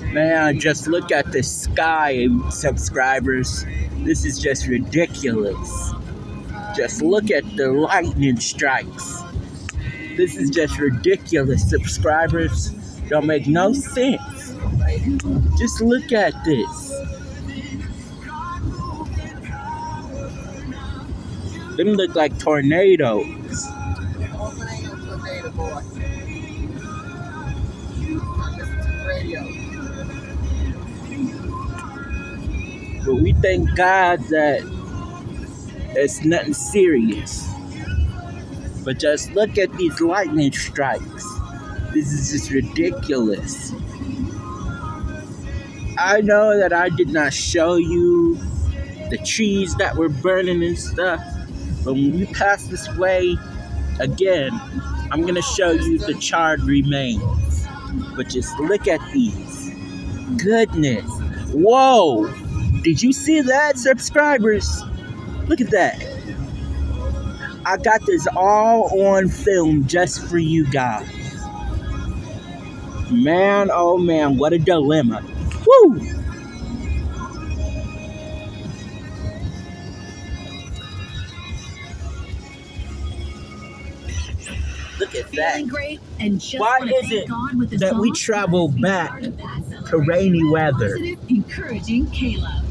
Man, just look at the sky, subscribers. This is just ridiculous. Just look at the lightning strikes. This is just ridiculous, subscribers. Don't make no sense. Just look at this. Them look like tornadoes. But we thank God that it's nothing serious. But just look at these lightning strikes. This is just ridiculous. I know that I did not show you the trees that were burning and stuff. But when we pass this way again, I'm going to show you the charred remains. But just look at these. Goodness. Whoa. Did you see that, subscribers? Look at that. I got this all on film just for you guys. Man, oh man, what a dilemma. Woo! Look at that. Great and just Why is it that we travel back to rainy weather? Encouraging Caleb.